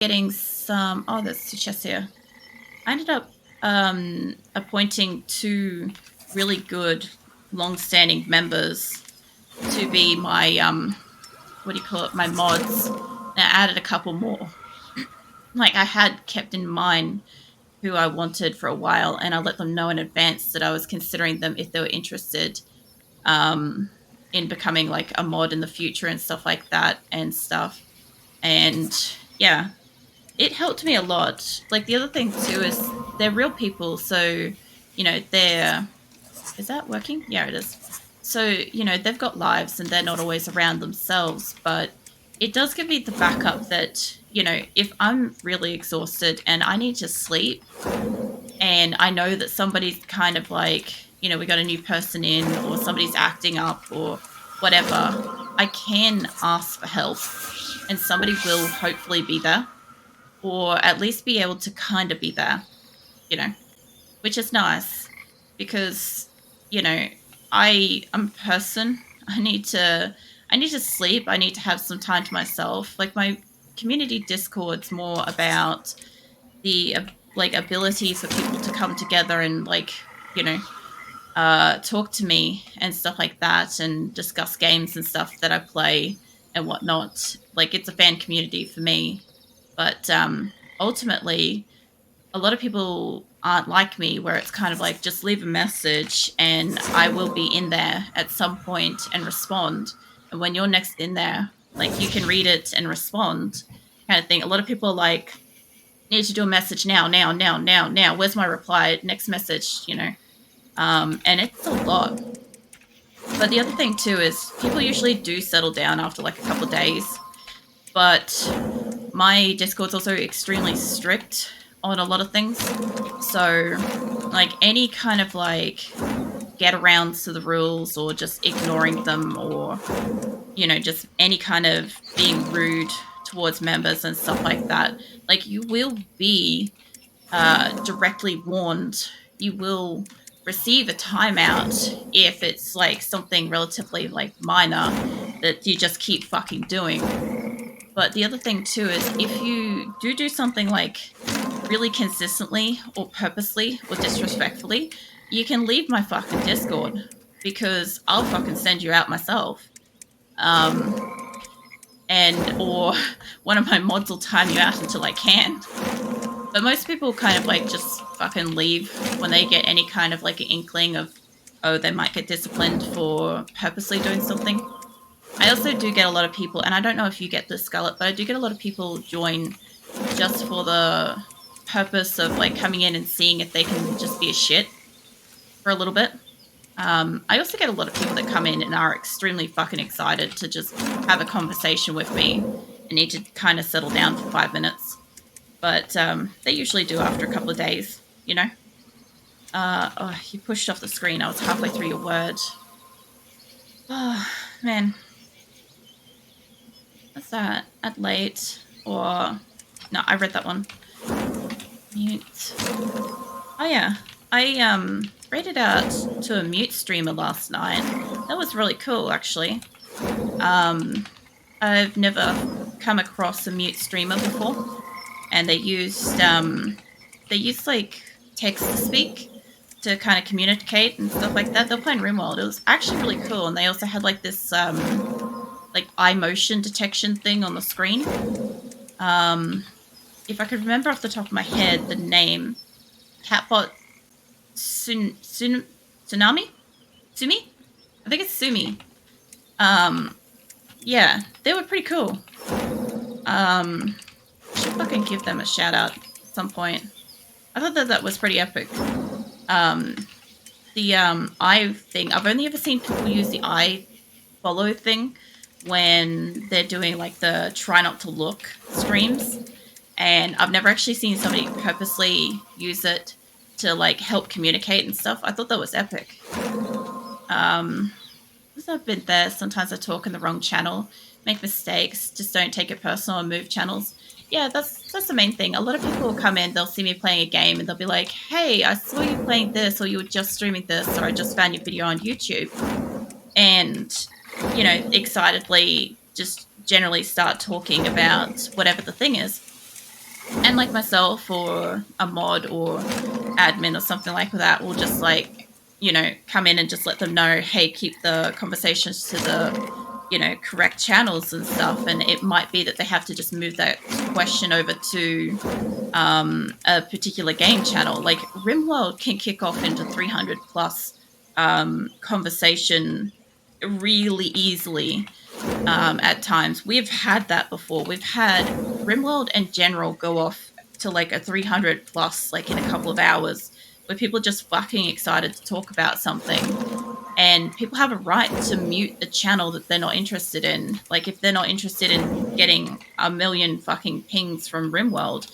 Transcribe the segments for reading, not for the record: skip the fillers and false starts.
getting some. Oh, there's two chests here. I ended up appointing two really good, long-standing members to be my what do you call it? My mods. And I added a couple more. Like I had kept in mind who I wanted for a while, and I let them know in advance that I was considering them if they were interested um, in becoming like a mod in the future and stuff like that and stuff. And yeah, it helped me a lot. Like the other thing too is they're real people, so they're is that working? Yeah, it is. So, they've got lives and they're not always around themselves, but it does give me the backup that, if I'm really exhausted and I need to sleep and I know that somebody's kind of like, we got a new person in or somebody's acting up or whatever, I can ask for help and somebody will hopefully be there or at least be able to kind of be there, you know, which is nice because, you know, I'm a person. I need to sleep. I need to have some time to myself. Like my community Discord's more about the like ability for people to come together and like, you know, talk to me and stuff like that and discuss games and stuff that I play and whatnot. Like it's a fan community for me. But ultimately, a lot of people aren't like me, where it's kind of like just leave a message and I will be in there at some point and respond. And when you're next in there, like you can read it and respond, kind of thing. A lot of people are like, need to do a message now, now, now, now, now. Where's my reply? Next message, and it's a lot. But the other thing too is people usually do settle down after like a couple of days. But my Discord's also extremely strict on a lot of things. So, like any kind of like get arounds to the rules or just ignoring them or, just any kind of being rude towards members and stuff like that, like you will be directly warned. You will receive a timeout if it's like something relatively like minor that you just keep fucking doing. But the other thing too is if you do something like really consistently or purposely or disrespectfully, you can leave my fucking Discord because I'll fucking send you out myself. And or one of my mods will time you out until I can. But most people kind of like just fucking leave when they get any kind of like an inkling of, oh, they might get disciplined for purposely doing something. I also do get a lot of people, and I don't know if you get this, Scarlet, but I do get a lot of people join just for the purpose of like coming in and seeing if they can just be a shit for a little bit. I also get a lot of people that come in and are extremely fucking excited to just have a conversation with me and need to kind of settle down for 5 minutes. But they usually do after a couple of days, Oh, you pushed off the screen. I was halfway through your word. Oh, man. What's that? At late or... No, I read that one. Mute. Oh, yeah. I rated out to a mute streamer last night. That was really cool, actually. I've never come across a mute streamer before, and they used like text to speak to kind of communicate and stuff like that. They're playing RimWorld. It was actually really cool, and they also had like this like eye motion detection thing on the screen. If I could remember off the top of my head the name, Catbot Tsunami? Sumi? I think it's Sumi. Yeah, they were pretty cool. Should fucking give them a shout out at some point. I thought that was pretty epic. The eye thing, I've only ever seen people use the eye follow thing when they're doing like the try not to look streams. And I've never actually seen somebody purposely use it to like help communicate and stuff. I thought that was epic. I've been there. Sometimes I talk in the wrong channel, make mistakes, just don't take it personal and move channels. Yeah, that's the main thing. A lot of people will come in, they'll see me playing a game and they'll be like, hey, I saw you playing this, or you were just streaming this, or I just found your video on YouTube. And, excitedly just generally start talking about whatever the thing is. And like myself or a mod or admin or something like that will just like, come in and just let them know, hey, keep the conversations to the, correct channels and stuff. And it might be that they have to just move that question over to a particular game channel. Like RimWorld can kick off into 300 plus conversation really easily at times. We've had that before. We've had RimWorld and General go off to like a 300 plus, like in a couple of hours, where people are just fucking excited to talk about something. And people have a right to mute a channel that they're not interested in. Like if they're not interested in getting a million fucking pings from RimWorld,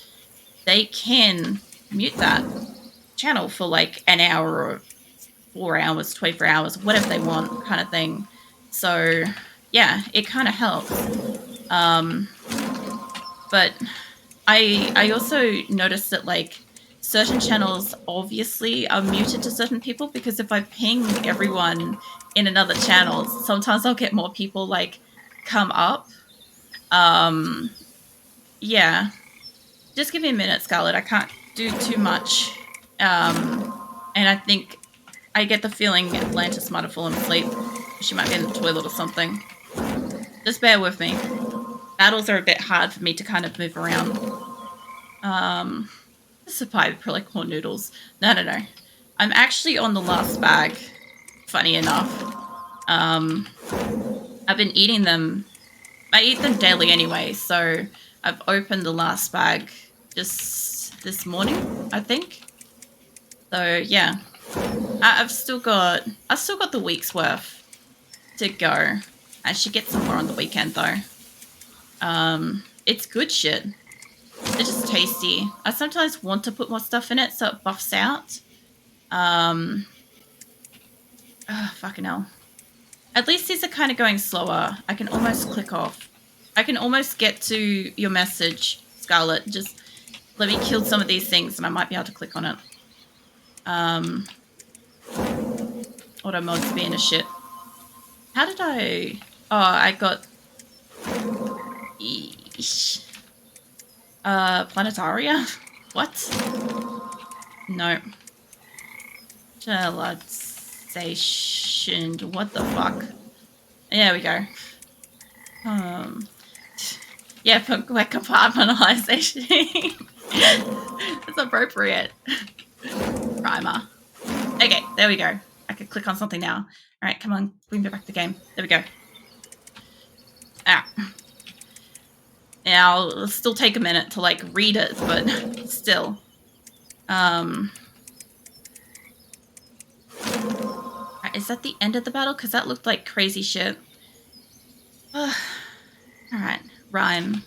they can mute that channel for like an hour or 4 hours, 24 hours, whatever they want, kind of thing. So, yeah, it kind of helps. Um, but I also noticed that like certain channels obviously are muted to certain people because if I ping everyone in another channel, sometimes I'll get more people like come up. Um, yeah, just give me a minute, Scarlett. I can't do too much. And I think I get the feeling Atlantis might have fallen asleep. She might be in the toilet or something. Just bear with me. Battles are a bit hard for me to kind of move around. This is probably corn noodles. No. I'm actually on the last bag. Funny enough. I've been eating them. I eat them daily anyway, so I've opened the last bag just this morning, I think. So yeah, I've still got the week's worth to go. I should get some more on the weekend though. It's good shit. It's just tasty. I sometimes want to put more stuff in it so it buffs out. Fucking hell. At least these are kind of going slower. I can almost click off. I can almost get to your message, Scarlett. Just let me kill some of these things and I might be able to click on it. Auto mods being a shit. How did I... Oh, I got... Eesh. Planetaria? What? No. Gelization. What the fuck? There we go. Yeah, but like compartmentalization. That's appropriate. Primer. Okay, there we go. I can click on something now. All right, come on, bring me back to the game. There we go. Ah. Now, it'll still take a minute to like read it, but still. Is that the end of the battle? Because that looked like crazy shit. Alright, rhyme.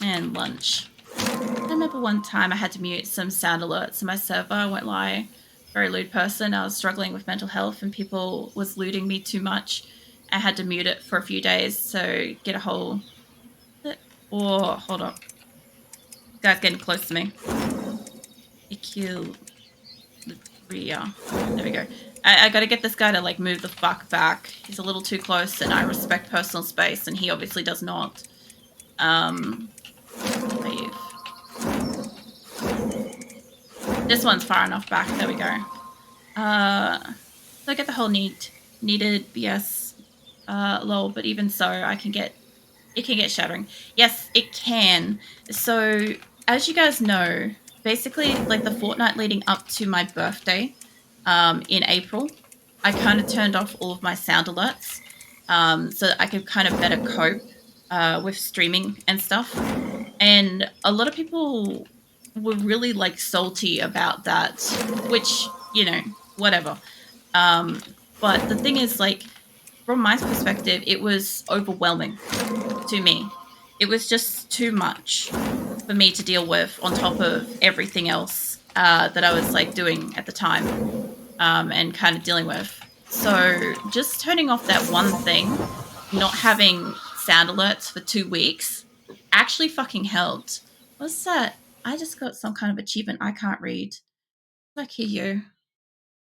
And lunch. I remember one time I had to mute some sound alerts in my server. I won't lie. Very lewd person. I was struggling with mental health and people was looting me too much. I had to mute it for a few days so get a whole... Oh, hold up. This guy's getting close to me. There we go. I gotta get this guy to like move the fuck back. He's a little too close and I respect personal space and he obviously does not. Leave. This one's far enough back. There we go. So I get the whole needed BS lol, but even so it can get shattering. Yes, it can. So as you guys know, basically like the fortnight leading up to my birthday in April, I kind of turned off all of my sound alerts so that I could kind of better cope with streaming and stuff. And a lot of people were really like salty about that, which, whatever. But the thing is, like, from my perspective, it was overwhelming to me. It was just too much for me to deal with on top of everything else that I was like doing at the time and kind of dealing with. So just turning off that one thing, not having sound alerts for 2 weeks, actually fucking helped. What's that? I just got some kind of achievement I can't read. Like you.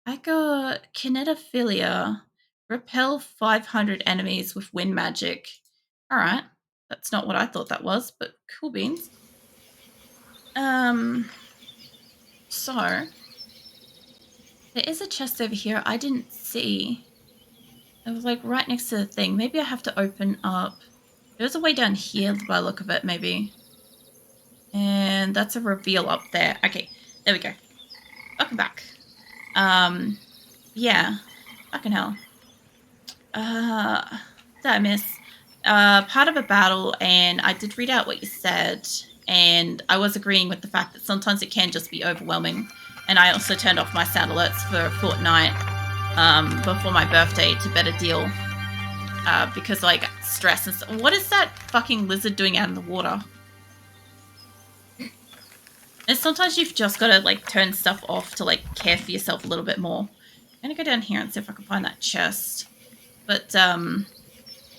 I got kinetophilia. Repel 500 enemies with wind magic. Alright. That's not what I thought that was, but cool beans. So there is a chest over here I didn't see. It was like right next to the thing. Maybe I have to open up. There's a way down here by the look of it, maybe. And that's a reveal up there. Okay, there we go. Welcome back. Yeah. Fucking hell. Did I miss? Part of a battle, and I did read out what you said, and I was agreeing with the fact that sometimes it can just be overwhelming. And I also turned off my sound alerts for a fortnight before my birthday to better deal because, like, stress and stuff. What is that fucking lizard doing out in the water? And sometimes you've just got to, like, turn stuff off to, like, care for yourself a little bit more. I'm going to go down here and see if I can find that chest. But,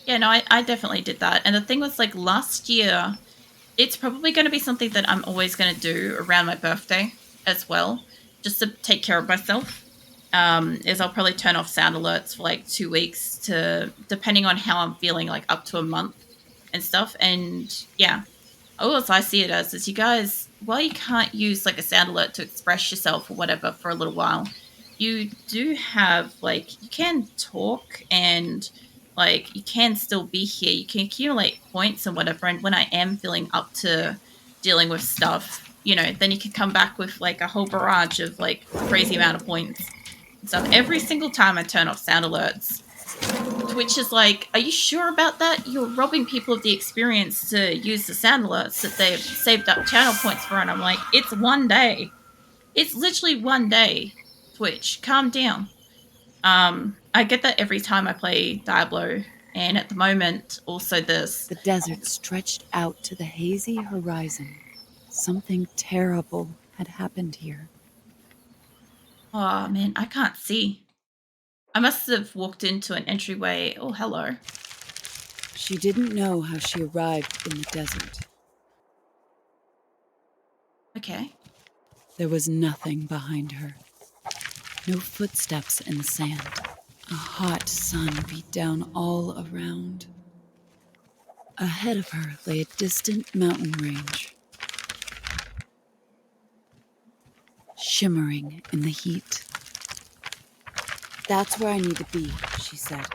yeah, no, I definitely did that. And the thing was, like, last year, it's probably going to be something that I'm always going to do around my birthday as well, just to take care of myself. Is I'll probably turn off sound alerts for, like, 2 weeks to, depending on how I'm feeling, like, up to a month and stuff. And, yeah. All I see it as is you guys, while you can't use, like, a sound alert to express yourself or whatever for a little while, you do have, like, you can talk and, like, you can still be here. You can accumulate points and whatever. And when I am feeling up to dealing with stuff, you know, then you can come back with, like, a whole barrage of, like, crazy amount of points and stuff. Every single time I turn off sound alerts, Twitch is like, are you sure about that? You're robbing people of the experience to use the sound alerts that they've saved up channel points for. And I'm like, it's 1 day. It's literally 1 day. Twitch, calm down. I get that every time I play Diablo, and at the moment, also this. The desert stretched out to the hazy horizon. Something terrible had happened here. Oh, man, I can't see. I must have walked into an entryway. Oh, hello. She didn't know how she arrived in the desert. Okay. There was nothing behind her. No footsteps in the sand. A hot sun beat down all around. Ahead of her lay a distant mountain range, shimmering in the heat. That's where I need to be, she said.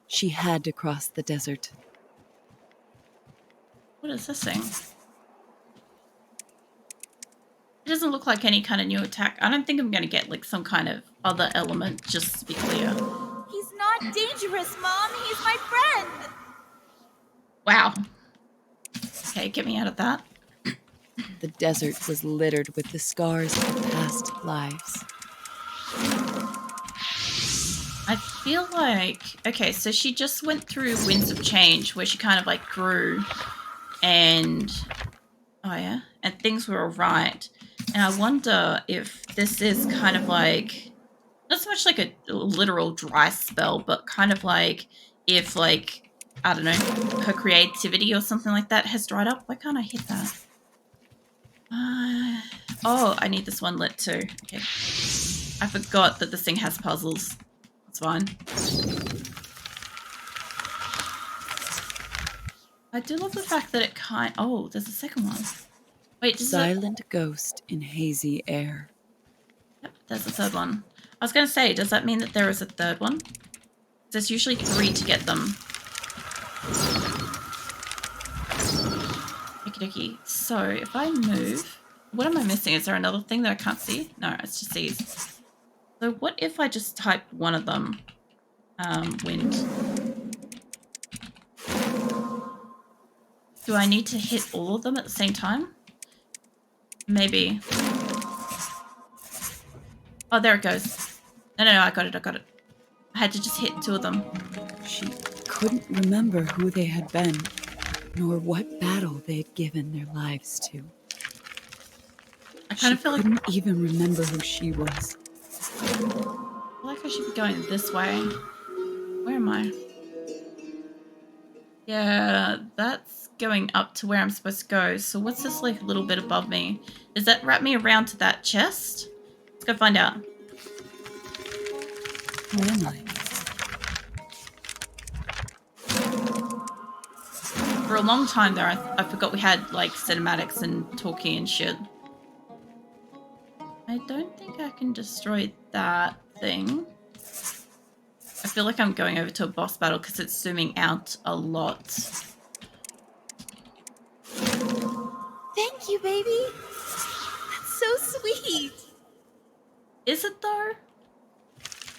She had to cross the desert. What is this thing? It doesn't look like any kind of new attack. I don't think I'm going to get, like, some kind of other element, just to be clear. He's not dangerous, Mom. He's my friend. Wow. Okay, get me out of that. The desert was littered with the scars of past lives. I feel like... Okay, so she just went through Winds of Change, where she kind of, like, grew, and... Oh, yeah? And things were alright. And I wonder if this is kind of like... Not so much like a literal dry spell, but kind of like if, like, I don't know, her creativity or something like that has dried up. Why can't I hit that? Oh, I need this one lit too. Okay. I forgot that this thing has puzzles. That's fine. I do love the fact that it kind... Oh, there's a second one. Wait, Silent ghost in hazy air. Yep, there's a third one. I was going to say, does that mean that there is a third one? There's usually 3 to get them. Okie dokie. So, if I move... What am I missing? Is there another thing that I can't see? No, it's just these. So, what if I just type one of them? Wind. Do I need to hit all of them at the same time? Maybe. Oh, there it goes. No, I got it. I had to just hit 2 of them. She couldn't remember who they had been, nor what battle they had given their lives to. I kind of feel like... She couldn't even remember who she was. I feel like I should be going this way. Where am I? Yeah, that's going up to where I'm supposed to go. So what's this, like, little bit above me? Does that wrap me around to that chest? Let's go find out. Who am I? For a long time there, I forgot we had, like, cinematics and talking and shit. I don't think I can destroy that thing. I feel like I'm going over to a boss battle because it's zooming out a lot. Thank you, baby. That's so sweet. Is it though?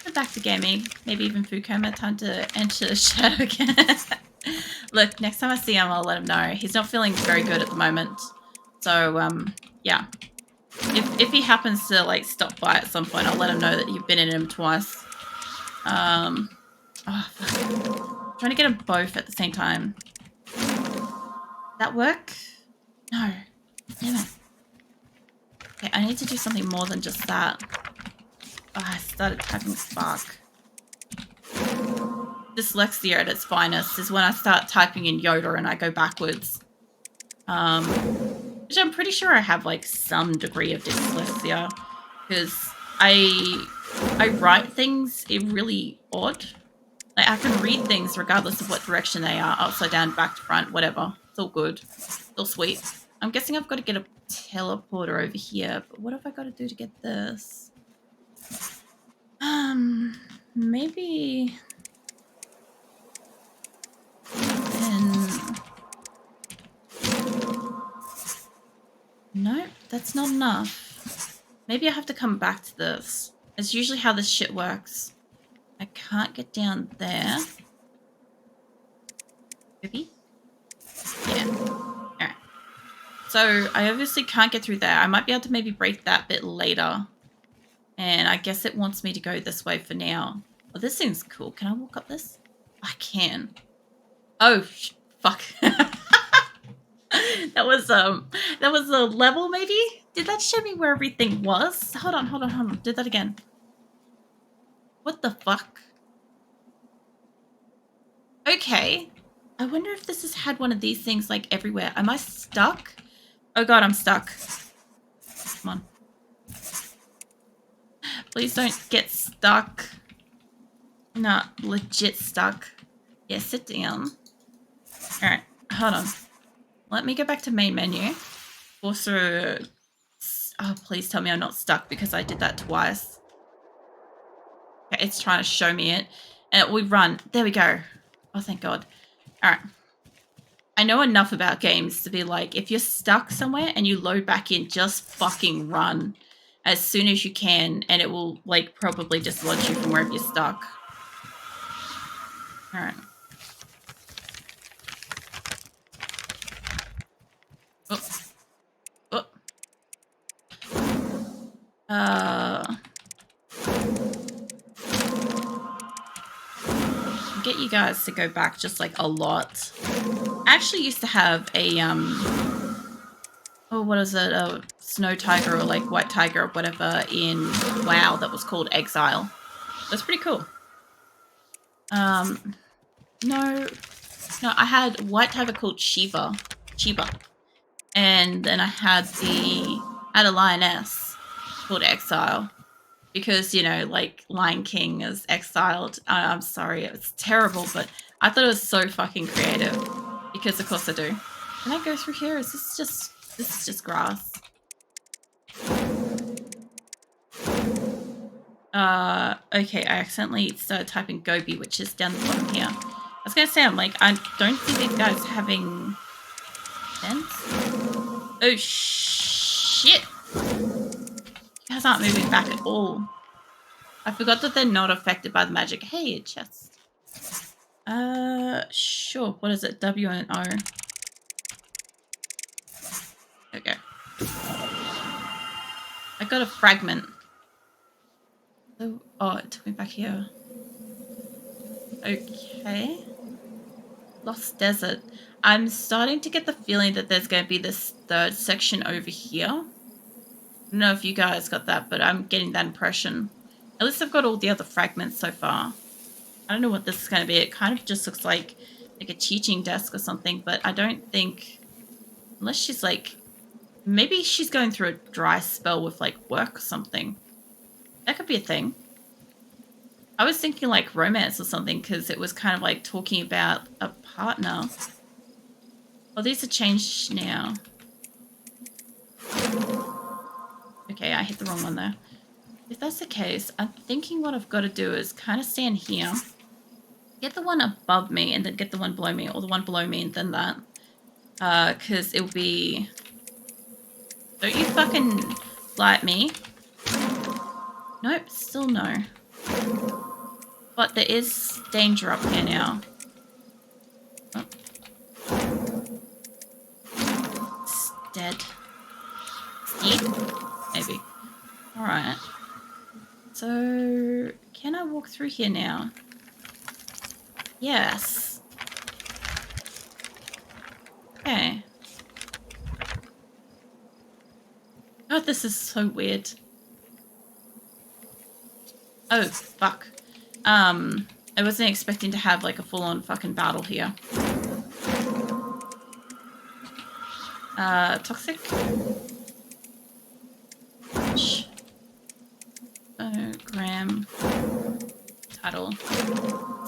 Go back to gaming. Maybe even food coma. Time to enter shadow again. Look, next time I see him, I'll let him know. He's not feeling very good at the moment. So, yeah. If he happens to, like, stop by at some point, I'll let him know that you've been in him twice. Oh, fuck. I'm trying to get them both at the same time. That work? No. Damn it. Okay, I need to do something more than just that. Oh, I started typing Spark. Dyslexia at its finest is when I start typing in Yoda and I go backwards. Which I'm pretty sure I have, like, some degree of dyslexia. Because I write things really odd. Like, I can read things regardless of what direction they are. Upside down, back to front, whatever. It's all good. It's all sweet. I'm guessing I've got to get a teleporter over here. But what have I got to do to get this? Maybe... Nope, that's not enough. Maybe I have to come back to this. It's usually how this shit works. I can't get down there. Maybe? Yeah. Alright. So, I obviously can't get through there. I might be able to maybe break that bit later. And I guess it wants me to go this way for now. Oh, this thing's cool. Can I walk up this? I can. Oh, fuck. That was a level, maybe? Did that show me where everything was? Hold on. Do that again. What the fuck? Okay. I wonder if this has had one of these things, like, everywhere. Am I stuck? Oh god, I'm stuck. Come on. Please don't get stuck. No, legit stuck. Yeah, sit down. Alright, hold on. Let me go back to main menu. Also, oh, please tell me I'm not stuck because I did that twice. Okay, it's trying to show me it. And we run. There we go. Oh, thank God. All right. I know enough about games to be like, if you're stuck somewhere and you load back in, just fucking run as soon as you can, and it will, like, probably just launch you from wherever you're stuck. All right. Oh. Get you guys to go back just, like, a lot. I actually used to have a, oh, what is it? A snow tiger or, like, white tiger or whatever in WoW that was called Exile. That's pretty cool. No, I had white tiger called Shiva. And then I had a lioness called Exile. Because, you know, like, Lion King is exiled. I'm sorry, it's terrible, but I thought it was so fucking creative. Because, of course, I do. Can I go through here? Is this is just grass? Okay, I accidentally started typing Gobi, which is down the bottom here. I was gonna say, I'm like, I don't see these guys having sense. Oh, shit! You guys aren't moving back at all. I forgot that they're not affected by the magic. Hey, a chest. Sure. What is it? W and O. Okay. I got a fragment. Oh, it took me back here. Okay. Lost Desert. I'm starting to get the feeling that there's going to be this third section over here. I don't know if you guys got that, but I'm getting that impression. At least I've got all the other fragments so far. I don't know what this is going to be. It kind of just looks like a teaching desk or something, but I don't think... Unless she's like... Maybe she's going through a dry spell with, like, work or something. That could be a thing. I was thinking, like, romance or something, because it was kind of, like, talking about a partner. Oh, these are changed now. Okay, I hit the wrong one there. If that's the case, I'm thinking what I've got to do is kind of stand here, get the one above me, and then get the one below me, or the one below me and then that. Because it'll be... Don't you fucking fly at me. Nope, still no. But there is danger up here now. Oh. It's dead. It's dead? Maybe. Alright. So, can I walk through here now? Yes. Okay. Oh, this is so weird. Oh, fuck. I wasn't expecting to have like a full-on fucking battle here. Toxic? Shh. Oh, Graham. Title.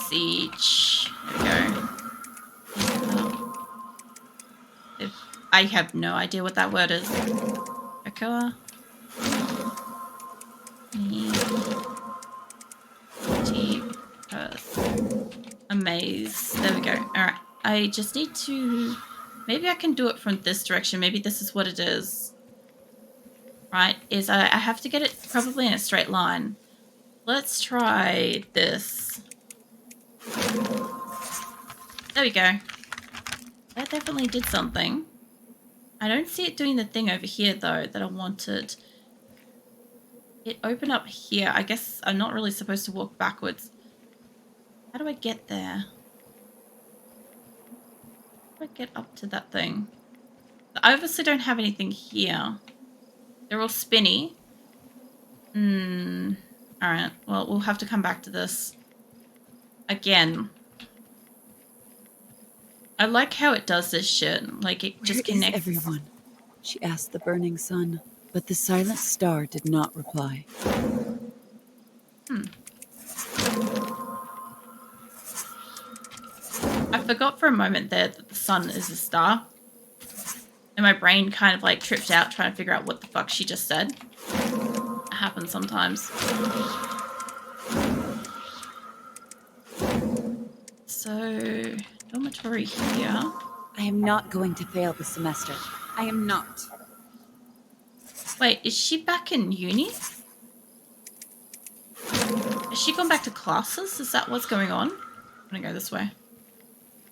Siege. There we go. I have no idea what that word is. Echoa. Deep Earth. Amaze. There we go. Alright. I just need to... Maybe I can do it from this direction. Maybe this is what it is. Right? Is I have to get it probably in a straight line. Let's try this. There we go. That definitely did something. I don't see it doing the thing over here, though, that I wanted. It opened up here. I guess I'm not really supposed to walk backwards. How do I get there? How do I get up to that thing? I obviously don't have anything here. They're all spinny. Alright, well, we'll have to come back to this. Again. I like how it does this shit. Like, it just connects. Where is everyone? She asked the burning sun, but the silent star did not reply. I forgot for a moment there that the sun is a star. And my brain kind of like tripped out trying to figure out what the fuck she just said. It happens sometimes. So, dormitory here. I am not going to fail this semester. I am not. Wait, is she back in uni? Has she gone back to classes? Is that what's going on? I'm gonna go this way.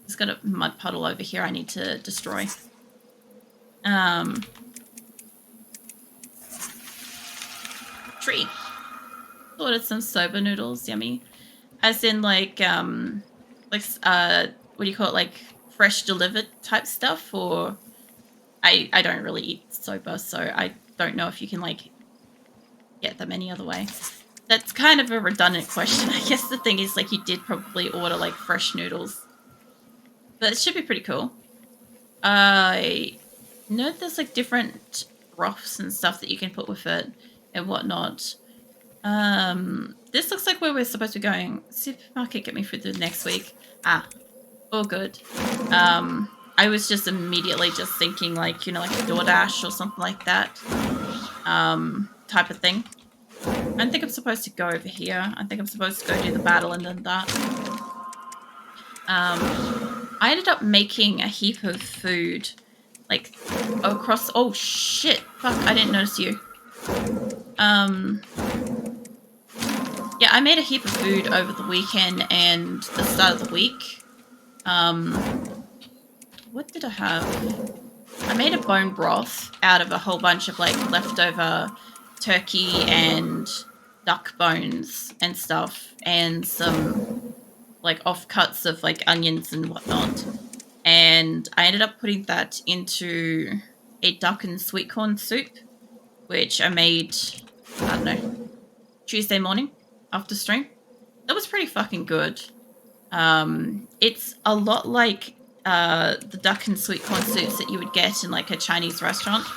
There's got a mud puddle over here I need to destroy. Treat. Ordered some soba noodles, yummy. As in like what do you call it, like fresh delivered type stuff, or I don't really eat soba, so I don't know if you can like get them any other way. That's kind of a redundant question. I guess the thing is, like, you did probably order like fresh noodles. But it should be pretty cool. I know there's like different broths and stuff that you can put with it and whatnot. This looks like where we're supposed to be going. Supermarket, get me through the next week. All good. I was just immediately just thinking like, you know, like a DoorDash or something like that. Type of thing. I don't think I'm supposed to go over here. I think I'm supposed to go do the battle and then that. I ended up making a heap of food, like, across... Oh, shit. Fuck, I didn't notice you. Yeah, I made a heap of food over the weekend and the start of the week. What did I have? I made a bone broth out of a whole bunch of, like, leftover turkey and duck bones and stuff, and some... like offcuts of like onions and whatnot, and I ended up putting that into a duck and sweet corn soup, which I made, I don't know, Tuesday morning after stream. That was pretty fucking good. It's a lot like the duck and sweet corn soups that you would get in like a Chinese restaurant,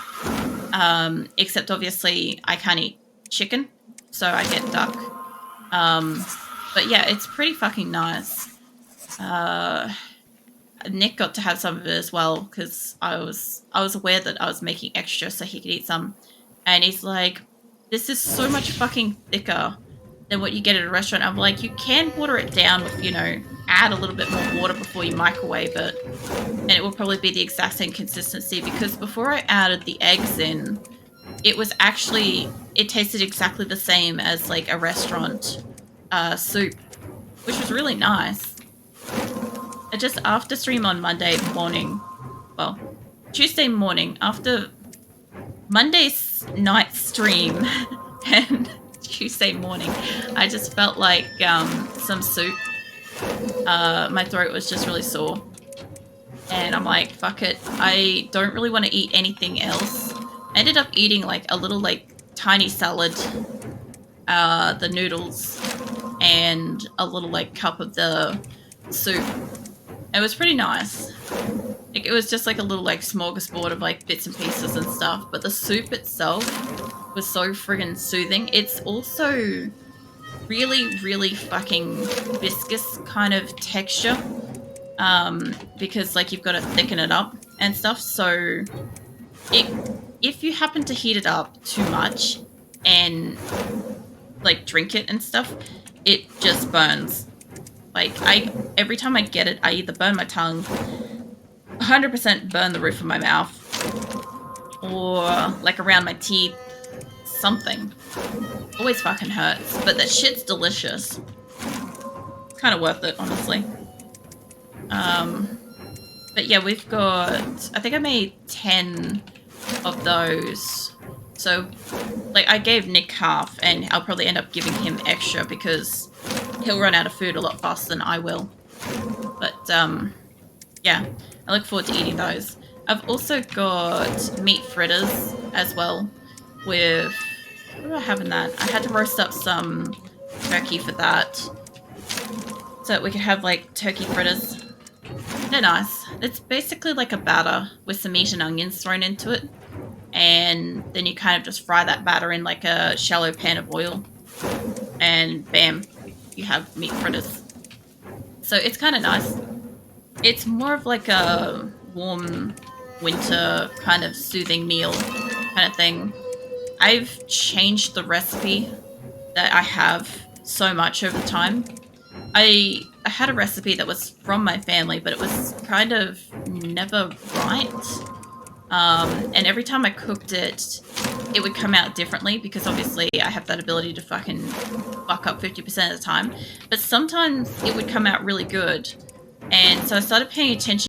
except obviously I can't eat chicken, so I get duck. But yeah, it's pretty fucking nice. I Nick got to have some of it as well because I was aware that I was making extra so he could eat some, and he's like, "This is so much fucking thicker than what you get at a restaurant." I'm like, "You can water it down with, add a little bit more water before you microwave it, and it will probably be the exact same consistency." Because before I added the eggs in, it tasted exactly the same as like a restaurant soup, which was really nice. Just after stream on Monday morning, well, Tuesday morning, after Monday's night stream and Tuesday morning, I just felt like some soup. My throat was just really sore. And I'm like, fuck it. I don't really want to eat anything else. I ended up eating like a little like tiny salad, the noodles, and a little like cup of the soup. It was pretty nice. Like, it was just like a little like smorgasbord of like bits and pieces and stuff, but the soup itself was so friggin' soothing. It's also really, really fucking viscous kind of texture, because like you've got to thicken it up and stuff. So if you happen to heat it up too much and like drink it and stuff, it just burns. Like, every time I get it, I either burn my tongue, 100% burn the roof of my mouth, or like around my teeth, something. Always fucking hurts, but that shit's delicious. It's kind of worth it, honestly. But yeah, we've got, I think I made 10 of those. So, like, I gave Nick half, and I'll probably end up giving him extra because he'll run out of food a lot faster than I will. But, yeah, I look forward to eating those. I've also got meat fritters as well with, what do I have in that? I had to roast up some turkey for that so that we could have, like, turkey fritters. They're nice. It's basically like a batter with some meat and onions thrown into it. And then you kind of just fry that batter in like a shallow pan of oil. And bam, you have meat fritters. So it's kind of nice. It's more of like a warm winter kind of soothing meal kind of thing. I've changed the recipe that I have so much over time. I had a recipe that was from my family, but it was kind of never right. And every time I cooked it, it would come out differently because obviously I have that ability to fucking fuck up 50% of the time. But sometimes it would come out really good. And so I started paying attention